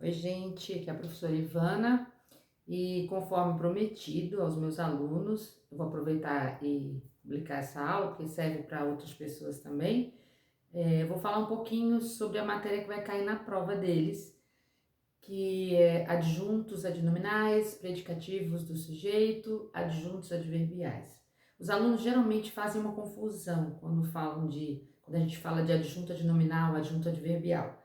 Oi, gente, aqui é a professora Ivana e conforme prometido aos meus alunos, eu vou aproveitar e publicar essa aula, porque serve para outras pessoas também. Eu vou falar um pouquinho sobre a matéria que vai cair na prova deles, que é adjuntos adnominais, predicativos do sujeito, adjuntos adverbiais. Os alunos geralmente fazem uma confusão quando a gente fala de adjunto adnominal, adjunto adverbial.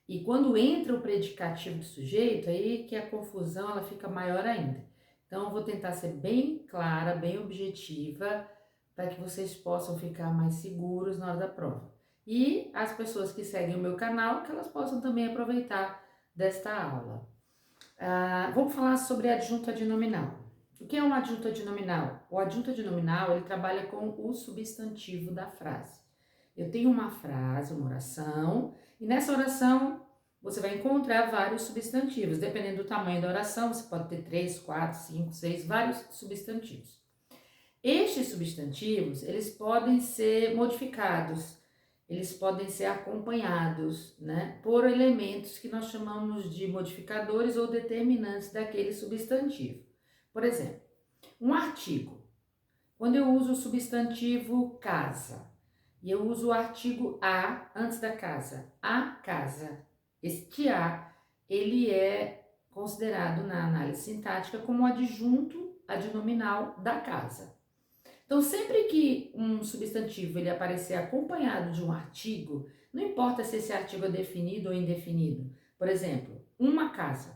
E quando entra o predicativo do sujeito, aí que a confusão ela fica maior ainda. Então eu vou tentar ser bem clara, bem objetiva, para que vocês possam ficar mais seguros na hora da prova. E as pessoas que seguem o meu canal, que elas possam também aproveitar desta aula. Vamos falar sobre adjunto adnominal. O que é um adjunto adnominal? O adjunto adnominal, ele trabalha com o substantivo da frase. Eu tenho uma frase, uma oração, e nessa oração você vai encontrar vários substantivos. Dependendo do tamanho da oração, você pode ter 3, 4, 5, 6, vários substantivos. Estes substantivos, eles podem ser modificados, eles podem ser acompanhados, né, por elementos que nós chamamos de modificadores ou determinantes daquele substantivo. Por exemplo, um artigo. Quando eu uso o substantivo casa e eu uso o artigo a antes da casa, a casa, este a, ele é considerado na análise sintática como adjunto adnominal da casa. Então, sempre que um substantivo ele aparecer acompanhado de um artigo, não importa se esse artigo é definido ou indefinido. Por exemplo, uma casa.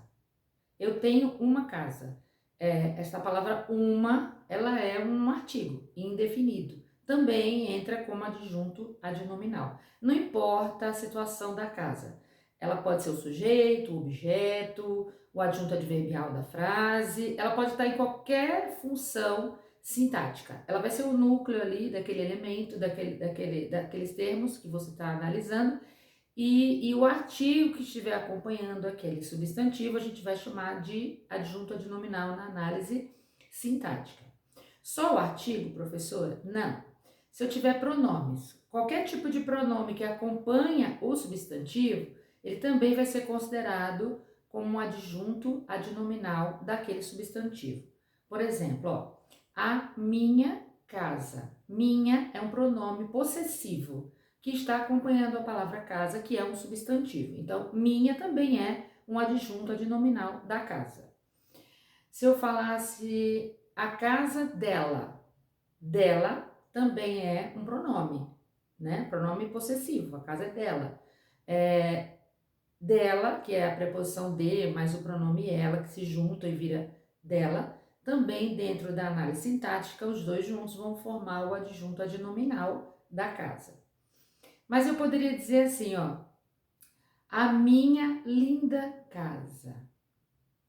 Eu tenho uma casa. Esta palavra uma, ela é um artigo indefinido. Também entra como adjunto adnominal. Não importa a situação da casa. Ela pode ser o sujeito, o objeto, o adjunto adverbial da frase. Ela pode estar em qualquer função sintática. Ela vai ser o núcleo ali daquele elemento, daqueles termos que você está analisando. E o artigo que estiver acompanhando aquele substantivo, a gente vai chamar de adjunto adnominal na análise sintática. Só o artigo, professora? Não. Se eu tiver pronomes, qualquer tipo de pronome que acompanha o substantivo, ele também vai ser considerado como um adjunto adnominal daquele substantivo. Por exemplo, ó, a minha casa. Minha é um pronome possessivo que está acompanhando a palavra casa, que é um substantivo. Então, minha também é um adjunto adnominal da casa. Se eu falasse a casa dela, dela também é um pronome, né? Pronome possessivo, a casa é dela. Dela, que é a preposição de, mais o pronome ela, que se junta e vira dela, também dentro da análise sintática, os dois juntos vão formar o adjunto adnominal da casa. Mas eu poderia dizer assim, ó, a minha linda casa.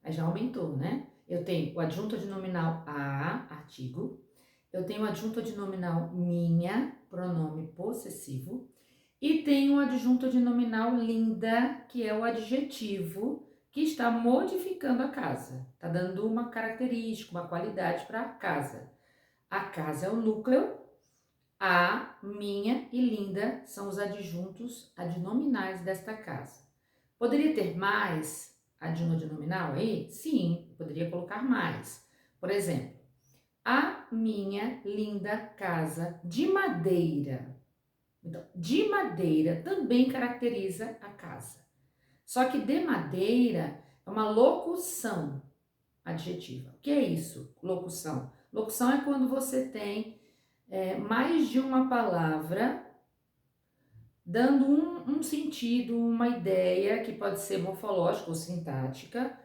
Aí já aumentou, né? Eu tenho o adjunto adnominal a, artigo. Eu tenho o adjunto adnominal minha, pronome possessivo. E tenho o adjunto adnominal linda, que é o adjetivo que está modificando a casa. Está dando uma característica, uma qualidade para a casa. A casa é o núcleo. A, minha e linda são os adjuntos adnominais desta casa. Poderia ter mais adjunto adnominal aí? Sim, poderia colocar mais. Por exemplo, a minha linda casa de madeira. Então, de madeira também caracteriza a casa. Só que de madeira é uma locução adjetiva. O que é isso? Locução. Locução é quando você tem mais de uma palavra dando um sentido, uma ideia que pode ser morfológica ou sintática.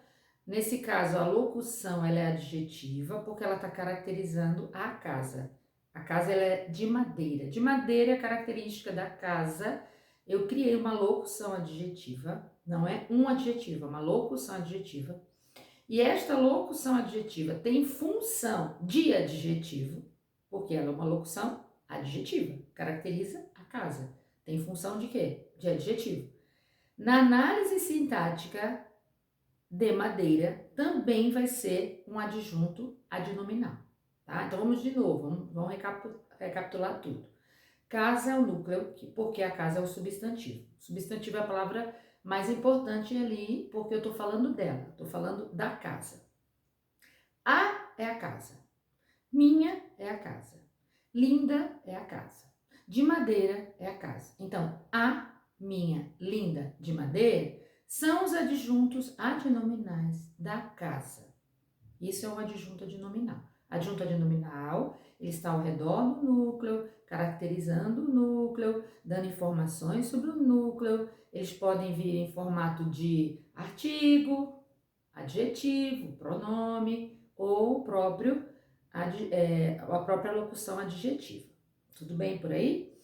Nesse caso, a locução ela é adjetiva porque ela está caracterizando a casa. A casa ela é de madeira. De madeira é a característica da casa. Eu criei uma locução adjetiva, não é um adjetivo, é uma locução adjetiva. E esta locução adjetiva tem função de adjetivo, porque ela é uma locução adjetiva, caracteriza a casa. Tem função de quê? De adjetivo. Na análise sintática de madeira, também vai ser um adjunto adnominal, tá? Então vamos de novo, vamos recapitular tudo. Casa é o núcleo, porque a casa é o substantivo. Substantivo é a palavra mais importante ali, porque eu tô falando dela, tô falando da casa. A é a casa. Minha é a casa. Linda é a casa. De madeira é a casa. Então, a, minha, linda, de madeira são os adjuntos adnominais da casa. Isso é o adjunto adnominal. Adjunto adnominal, ele está ao redor do núcleo, caracterizando o núcleo, dando informações sobre o núcleo. Eles podem vir em formato de artigo, adjetivo, pronome ou a própria locução adjetiva. Tudo bem por aí?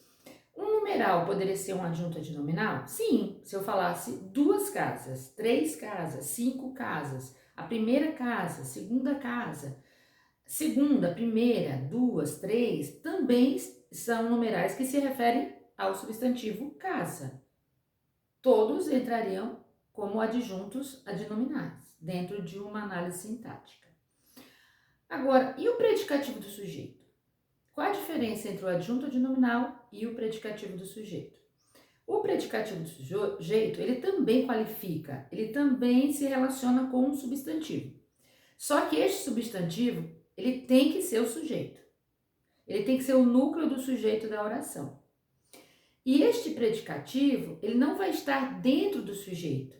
Um numeral poderia ser um adjunto adnominal? Sim, se eu falasse 2 casas, 3 casas, 5 casas, a primeira casa, segunda casa, segunda, primeira, 2, 3, também são numerais que se referem ao substantivo casa. Todos entrariam como adjuntos adnominais, dentro de uma análise sintática. Agora, e o predicativo do sujeito? Qual a diferença entre o adjunto adnominal e o predicativo do sujeito? O predicativo do sujeito, ele também qualifica, ele também se relaciona com um substantivo. Só que este substantivo, ele tem que ser o sujeito. Ele tem que ser o núcleo do sujeito da oração. E este predicativo, ele não vai estar dentro do sujeito,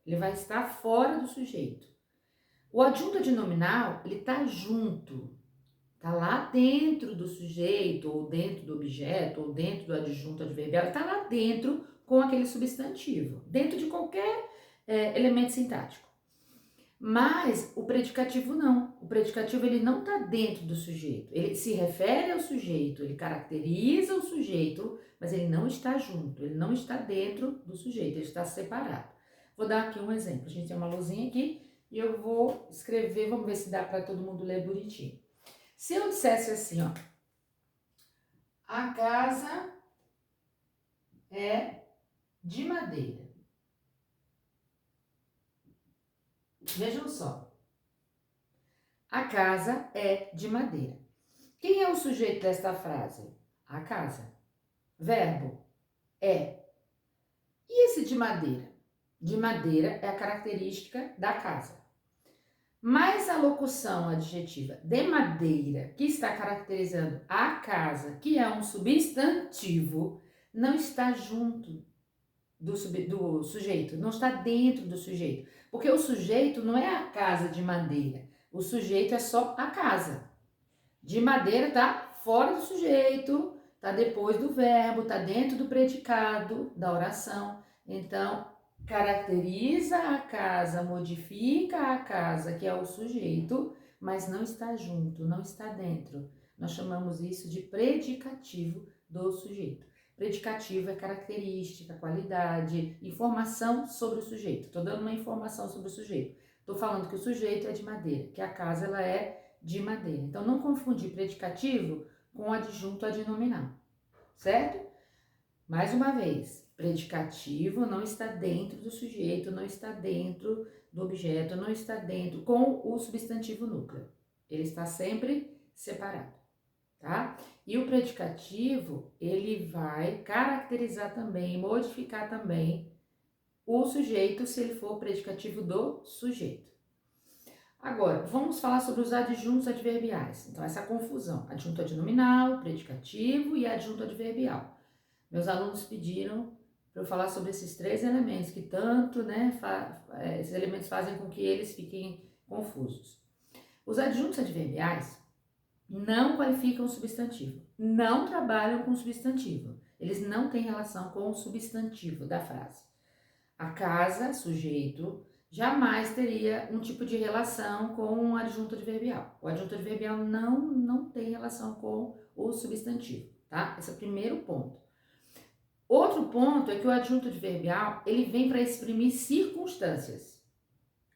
ele vai estar fora do sujeito. O adjunto adnominal, ele está junto, está lá dentro do sujeito, ou dentro do objeto, ou dentro do adjunto adverbial, está lá dentro com aquele substantivo, dentro de qualquer elemento sintático. Mas o predicativo não. O predicativo ele não está dentro do sujeito. Ele se refere ao sujeito, ele caracteriza o sujeito, mas ele não está junto, ele não está dentro do sujeito, ele está separado. Vou dar aqui um exemplo. A gente tem uma luzinha aqui e eu vou escrever, vamos ver se dá para todo mundo ler bonitinho. Se eu dissesse assim, ó, a casa é de madeira. Vejam só. A casa é de madeira. Quem é o sujeito desta frase? A casa. Verbo é. E esse de madeira? De madeira é a característica da casa. Mas a locução adjetiva de madeira, que está caracterizando a casa, que é um substantivo, não está junto do sujeito, não está dentro do sujeito. Porque o sujeito não é a casa de madeira, o sujeito é só a casa. De madeira está fora do sujeito, está depois do verbo, está dentro do predicado da oração. Então, caracteriza a casa, modifica a casa, que é o sujeito, mas não está junto, não está dentro. Nós chamamos isso de predicativo do sujeito. Predicativo é característica, qualidade, informação sobre o sujeito. Estou dando uma informação sobre o sujeito. Estou falando que o sujeito é de madeira, que a casa ela é de madeira. Então, não confundir predicativo com adjunto adnominal, certo? Mais uma vez, predicativo não está dentro do sujeito, não está dentro do objeto, não está dentro com o substantivo núcleo. Ele está sempre separado, tá? E o predicativo, ele vai caracterizar também, modificar também o sujeito se ele for predicativo do sujeito. Agora, vamos falar sobre os adjuntos adverbiais. Então, essa confusão, adjunto adnominal, predicativo e adjunto adverbial. Meus alunos pediram para eu falar sobre esses 3 elementos, que tanto, né, esses elementos fazem com que eles fiquem confusos. Os adjuntos adverbiais não qualificam o substantivo, não trabalham com o substantivo. Eles não têm relação com o substantivo da frase. A casa, sujeito, jamais teria um tipo de relação com um adjunto adverbial. O adjunto adverbial não tem relação com o substantivo, tá? Esse é o primeiro ponto. Outro ponto é que o adjunto adverbial, ele vem para exprimir circunstâncias,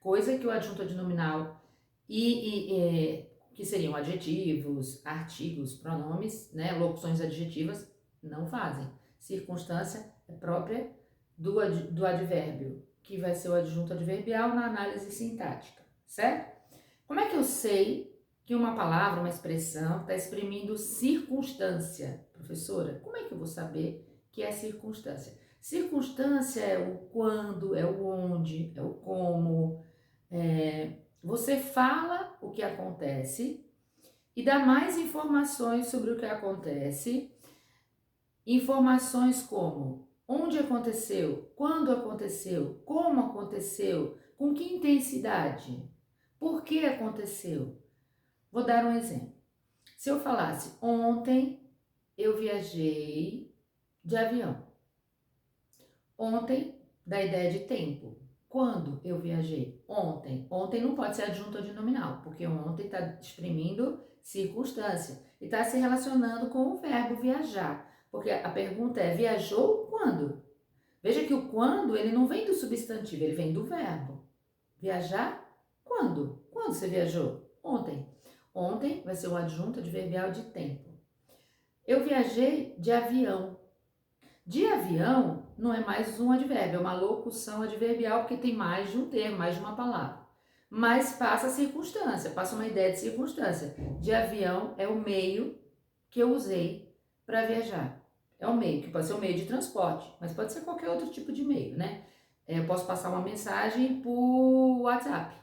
coisa que o adjunto adnominal que seriam adjetivos, artigos, pronomes, né, locuções adjetivas, não fazem. Circunstância é própria do advérbio, que vai ser o adjunto adverbial na análise sintática, certo? Como é que eu sei que uma palavra, uma expressão, está exprimindo circunstância? Professora, como é que eu vou saber que é circunstância? Circunstância é o quando, é o onde, é o como. Você fala o que acontece e dá mais informações sobre o que acontece. Informações como onde aconteceu, quando aconteceu, como aconteceu, com que intensidade, por que aconteceu. Vou dar um exemplo. Se eu falasse ontem eu viajei de avião. Ontem dá ideia de tempo. Quando eu viajei? Ontem. Ontem não pode ser adjunto nominal, porque ontem está exprimindo circunstância e está se relacionando com o verbo viajar. Porque a pergunta é, viajou quando? Veja que o quando, ele não vem do substantivo, ele vem do verbo. Viajar? Quando? Quando você viajou? Ontem. Ontem vai ser um adjunto adverbial de tempo. Eu viajei de avião. De avião não é mais um advérbio, é uma locução adverbial porque tem mais de um termo, mais de uma palavra. Mas passa a circunstância, passa uma ideia de circunstância. De avião é o meio que eu usei para viajar. É o meio, que pode ser um meio de transporte, mas pode ser qualquer outro tipo de meio, né? Eu posso passar uma mensagem por WhatsApp.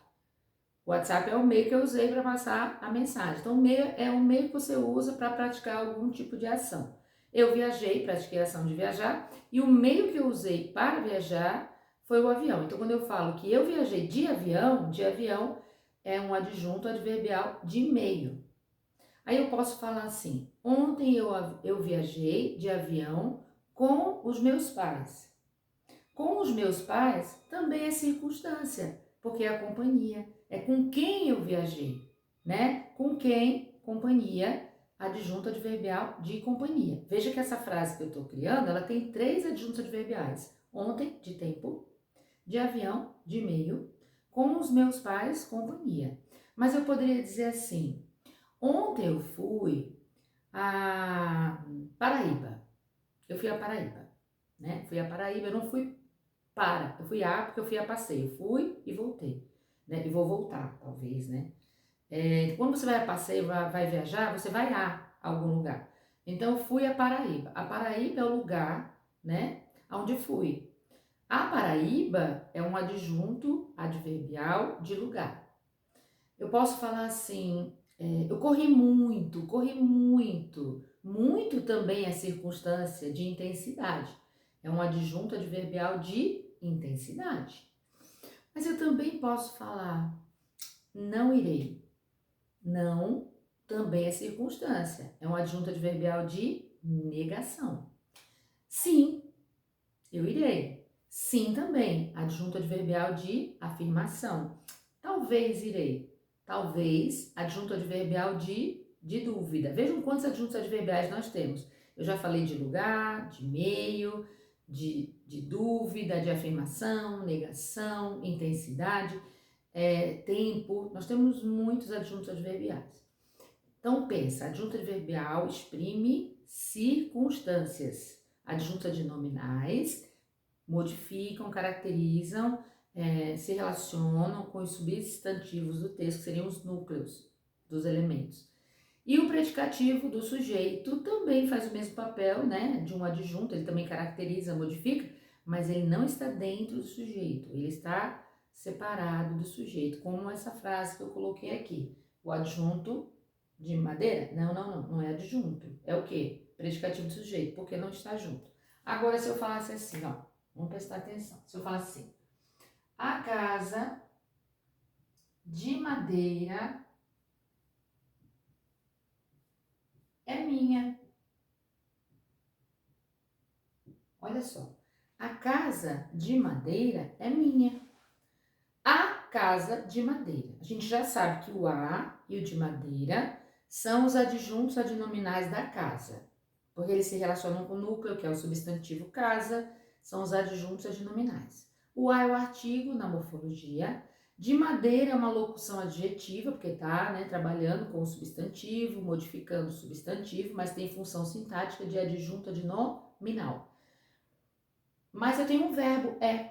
O WhatsApp é o meio que eu usei para passar a mensagem. Então, o meio é o meio que você usa para praticar algum tipo de ação. Eu viajei, pratiquei a ação de viajar, e o meio que eu usei para viajar foi o avião. Então, quando eu falo que eu viajei de avião é um adjunto adverbial de meio. Aí eu posso falar assim, ontem eu viajei de avião com os meus pais. Com os meus pais também é circunstância, porque é a companhia, é com quem eu viajei, né? Com quem, companhia, adjunto adverbial de companhia. Veja que essa frase que eu estou criando, ela tem 3 adjuntos adverbiais. Ontem, de tempo, de avião, de meio, com os meus pais, companhia. Mas eu poderia dizer assim, ontem eu fui a Paraíba. Eu fui a Paraíba, né? Fui a Paraíba, eu não fui eu fui porque eu fui a passeio, fui e voltei, né? E vou voltar, talvez, né? Quando você vai a passeio, vai viajar, você vai a algum lugar. Então, eu fui a Paraíba. A Paraíba é o lugar, né? Onde fui. A Paraíba é um adjunto adverbial de lugar. Eu posso falar assim, eu corri muito, corri muito. Muito também é circunstância de intensidade. É um adjunto adverbial de intensidade. Mas eu também posso falar, não irei. Não também é circunstância. É um adjunto adverbial de negação. Sim, eu irei. Sim também, adjunto adverbial de afirmação. Talvez irei. Talvez, adjunto adverbial de dúvida. Vejam quantos adjuntos adverbiais nós temos. Eu já falei de lugar, de meio, de dúvida, de afirmação, negação, intensidade, tempo. Nós temos muitos adjuntos adverbiais. Então, pensa, adjunto adverbial exprime circunstâncias. Adjuntos adnominais modificam, caracterizam, se relacionam com os substantivos do texto, que seriam os núcleos dos elementos. E o predicativo do sujeito também faz o mesmo papel, né, de um adjunto, ele também caracteriza, modifica, mas ele não está dentro do sujeito, ele está separado do sujeito, como essa frase que eu coloquei aqui. O adjunto de madeira? Não é adjunto. É o quê? Predicativo do sujeito, porque não está junto. Agora, se eu falasse assim, ó, vamos prestar atenção. Se eu falar assim, a casa de madeira é minha. Olha só, a casa de madeira é minha. A casa de madeira. A gente já sabe que o a e o de madeira são os adjuntos adnominais da casa, porque eles se relacionam com o núcleo, que é o substantivo casa, são os adjuntos adnominais. O a é o artigo na morfologia. De madeira é uma locução adjetiva, porque está, né, trabalhando com o substantivo, modificando o substantivo, mas tem função sintática de adjunto adnominal. Mas eu tenho um verbo, é,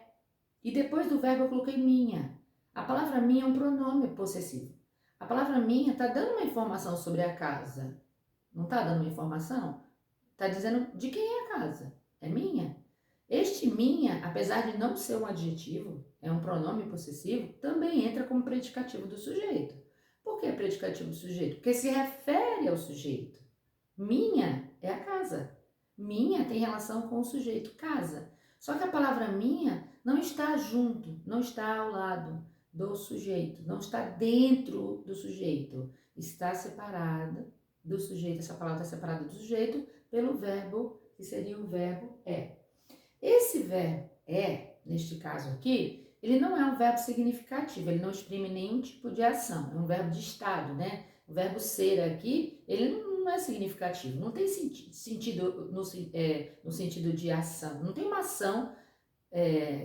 e depois do verbo eu coloquei minha. A palavra minha é um pronome possessivo. A palavra minha está dando uma informação sobre a casa. Não está dando uma informação? Está dizendo de quem é a casa. É minha. Este minha, apesar de não ser um adjetivo, é um pronome possessivo, também entra como predicativo do sujeito. Por que predicativo do sujeito? Porque se refere ao sujeito. Minha é a casa. Minha tem relação com o sujeito casa. Só que a palavra minha não está junto, não está ao lado do sujeito, não está dentro do sujeito. Está separada do sujeito, essa palavra está separada do sujeito pelo verbo, que seria o verbo é. Esse verbo é, neste caso aqui, ele não é um verbo significativo, ele não exprime nenhum tipo de ação, é um verbo de estado, né? O verbo ser aqui, ele não é significativo, não tem sentido no sentido de ação, não tem uma ação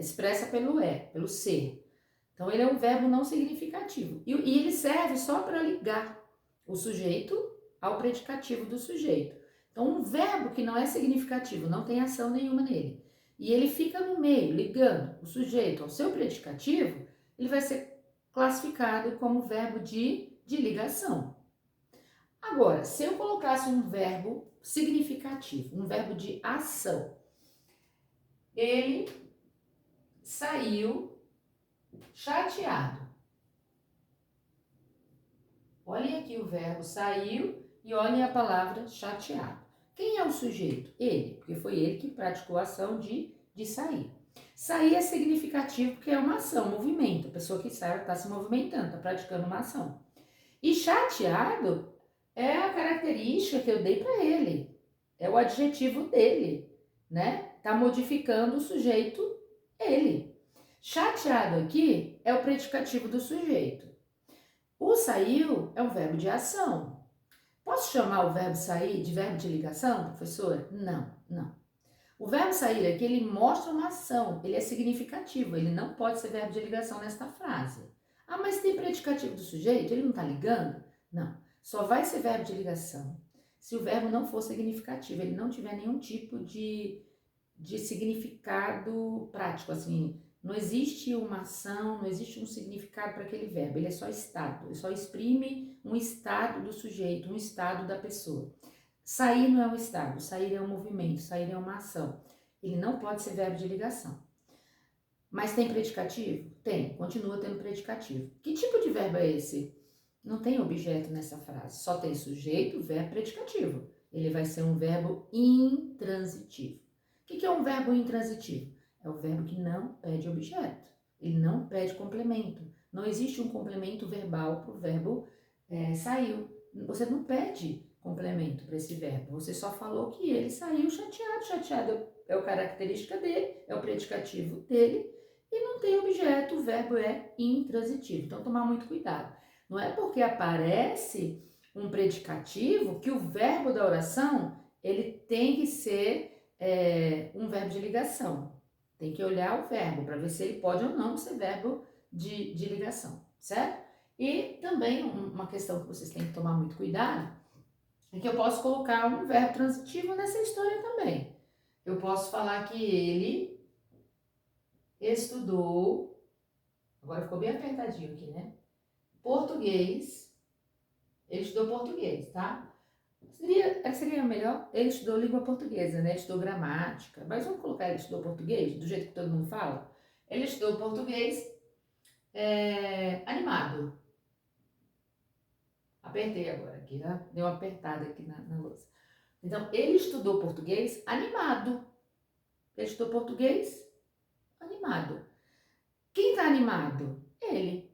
expressa pelo ser. Então, ele é um verbo não significativo. E ele serve só para ligar o sujeito ao predicativo do sujeito. Então, um verbo que não é significativo, não tem ação nenhuma nele, e ele fica no meio, ligando o sujeito ao seu predicativo, ele vai ser classificado como verbo de ligação. Agora, se eu colocasse um verbo significativo, um verbo de ação, ele saiu chateado. Olhem aqui o verbo saiu e olhem a palavra chateado. Quem é o sujeito? Ele, porque foi ele que praticou a ação de sair. Sair é significativo porque é uma ação, um movimento. A pessoa que sai está se movimentando, está praticando uma ação. E chateado é a característica que eu dei para ele. É o adjetivo dele, né? Está modificando o sujeito, ele. Chateado aqui é o predicativo do sujeito. O saiu é um verbo de ação. Posso chamar o verbo sair de verbo de ligação, professora? Não. O verbo sair aqui, ele mostra uma ação, ele é significativo, ele não pode ser verbo de ligação nesta frase. Ah, mas tem predicativo do sujeito, ele não está ligando? Não, só vai ser verbo de ligação se o verbo não for significativo, ele não tiver nenhum tipo de significado prático, assim, não existe uma ação, não existe um significado para aquele verbo, ele é só estado, ele só exprime um estado do sujeito, um estado da pessoa. Sair não é um estado, sair é um movimento, sair é uma ação. Ele não pode ser verbo de ligação. Mas tem predicativo? Tem, continua tendo predicativo. Que tipo de verbo é esse? Não tem objeto nessa frase, só tem sujeito, verbo, predicativo. Ele vai ser um verbo intransitivo. O que é um verbo intransitivo? É o verbo que não pede objeto, ele não pede complemento. Não existe um complemento verbal para o verbo saiu. Você não pede complemento para esse verbo, você só falou que ele saiu chateado. Chateado é a característica dele, é o predicativo dele, e não tem objeto, o verbo é intransitivo. Então, tomar muito cuidado. Não é porque aparece um predicativo que o verbo da oração, ele tem que ser um verbo de ligação. Tem que olhar o verbo para ver se ele pode ou não ser verbo de ligação, certo? E também uma questão que vocês têm que tomar muito cuidado é que eu posso colocar um verbo transitivo nessa história também. Eu posso falar que ele estudou, agora ficou bem apertadinho aqui, né? Português, ele estudou português, tá? Seria melhor, ele estudou língua portuguesa, né? Ele estudou gramática, mas vamos colocar ele estudou português, do jeito que todo mundo fala? Ele estudou português animado. Apertei agora aqui, tá? Deu uma apertada aqui na louça. Então, ele estudou português animado. Ele estudou português animado. Quem está animado? Ele.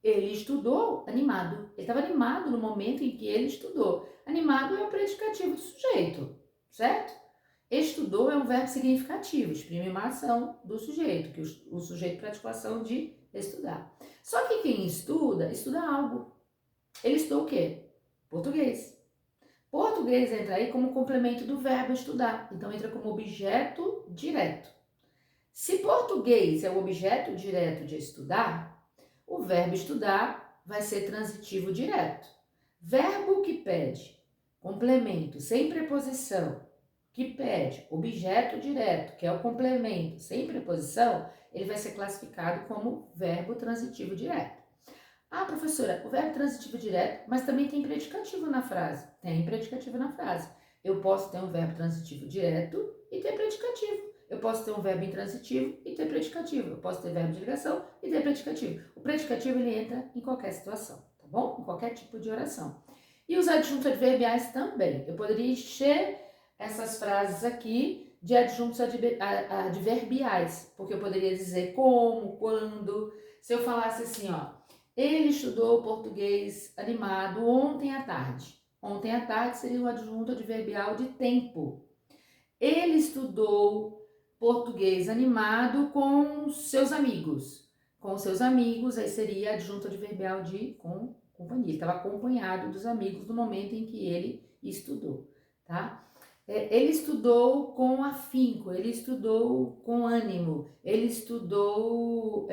Ele estudou animado. Ele estava animado no momento em que ele estudou. Animado é o predicativo do sujeito, certo? Estudou é um verbo significativo, exprime uma ação do sujeito, que o sujeito praticou a ação de estudar. Só que quem estuda, estuda algo. Ele estudou o quê? Português. Português entra aí como complemento do verbo estudar, então entra como objeto direto. Se português é o objeto direto de estudar, o verbo estudar vai ser transitivo direto. Verbo que pede complemento sem preposição, que pede objeto direto, que é o complemento sem preposição, ele vai ser classificado como verbo transitivo direto. Ah, professora, o verbo transitivo direto, mas também tem predicativo na frase. Tem predicativo na frase. Eu posso ter um verbo transitivo direto e ter predicativo. Eu posso ter um verbo intransitivo e ter predicativo. Eu posso ter verbo de ligação e ter predicativo. O predicativo, ele entra em qualquer situação, tá bom? Em qualquer tipo de oração. E os adjuntos adverbiais também. Eu poderia encher essas frases aqui de adjuntos adverbiais, porque eu poderia dizer como, quando. Se eu falasse assim, ó, ele estudou português animado ontem à tarde. Ontem à tarde seria o adjunto adverbial de tempo. Ele estudou português animado com seus amigos. Com seus amigos, aí seria adjunto adverbial de com companhia. Ele estava acompanhado dos amigos no momento em que ele estudou, tá? Ele estudou com afinco, ele estudou com ânimo, ele estudou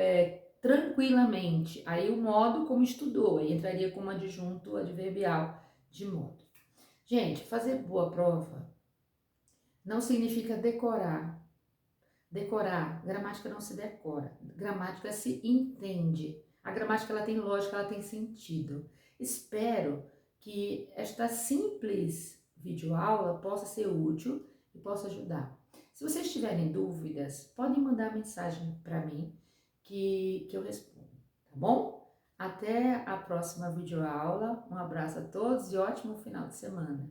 tranquilamente. Aí o modo como estudou, aí entraria como adjunto adverbial de modo. Gente, fazer boa prova não significa decorar. Decorar, gramática não se decora, gramática se entende. A gramática ela tem lógica, ela tem sentido. Espero que esta simples videoaula possa ser útil e possa ajudar. Se vocês tiverem dúvidas, podem mandar mensagem para mim que eu respondo, tá bom? Até a próxima videoaula. Um abraço a todos e ótimo final de semana.